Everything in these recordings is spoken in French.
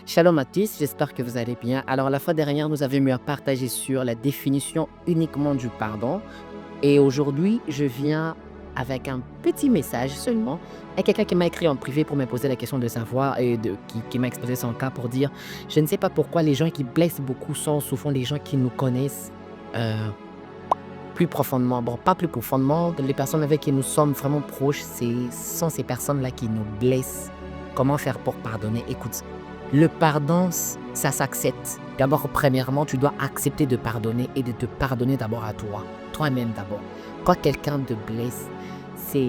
Shalom à tous, j'espère que vous allez bien. Alors, la fois dernière, nous avions eu à partager sur la définition uniquement du pardon. Et aujourd'hui, je viens avec un petit message seulement à quelqu'un qui m'a écrit en privé pour me poser la question de savoir et qui m'a exposé son cas pour dire, je ne sais pas pourquoi les gens qui blessent beaucoup sont souvent les gens qui nous connaissent euh, plus profondément. Bon, pas plus profondément, les personnes avec qui nous sommes vraiment proches, ce sont ces personnes-là qui nous blessent. Comment faire pour pardonner? Écoute, le pardon, ça s'accepte. D'abord, premièrement, tu dois accepter de pardonner et de te pardonner d'abord à toi, toi-même d'abord. Quand quelqu'un te blesse, c'est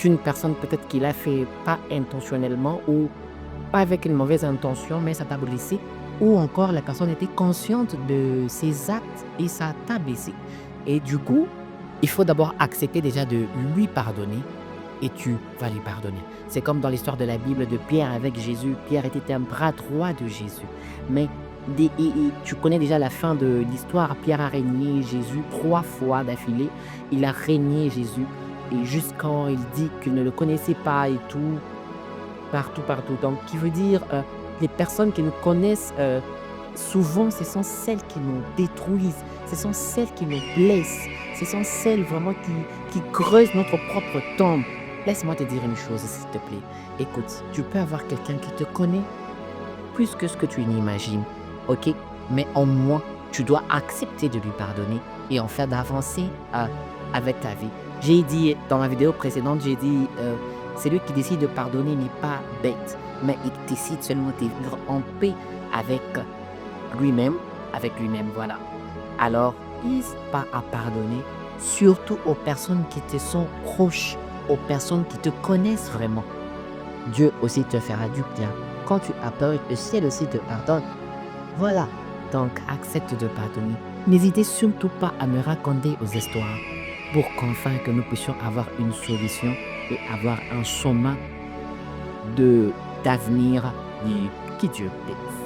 une personne peut-être qui l'a fait pas intentionnellement ou pas avec une mauvaise intention, mais ça t'a blessé. Ou encore, la personne était consciente de ses actes et ça t'a blessé. Et du coup, il faut d'abord accepter déjà de lui pardonner et tu vas lui pardonner. C'est comme dans l'histoire de la Bible de Pierre avec Jésus. Pierre était un bras droit de Jésus. Mais tu connais déjà la fin de l'histoire. Pierre a régné Jésus 3 fois d'affilée. Il a régné Jésus. Et jusqu'à il dit qu'il ne le connaissait pas et tout. Partout, partout. Donc, qui veut dire, les personnes qui nous connaissent, souvent, ce sont celles qui nous détruisent. Ce sont celles qui nous blessent. Ce sont celles vraiment qui creusent notre propre tombe. Laisse-moi te dire une chose, s'il te plaît. Écoute, tu peux avoir quelqu'un qui te connaît plus que ce que tu n'imagines, ok? Mais au moins, tu dois accepter de lui pardonner et en faire d'avancer avec ta vie. J'ai dit, dans ma vidéo précédente, j'ai dit, celui qui décide de pardonner n'est pas bête, mais il décide seulement de vivre en paix avec lui-même, voilà. Alors, n'hésite pas à pardonner, surtout aux personnes qui te sont proches, aux personnes qui te connaissent vraiment. Dieu aussi te fera du bien. Quand tu as peur, le ciel aussi te pardonne. Voilà, donc accepte de pardonner. N'hésitez surtout pas à me raconter vos histoires pour qu'enfin que nous puissions avoir une solution et avoir un chemin d'avenir qui Dieu bénisse.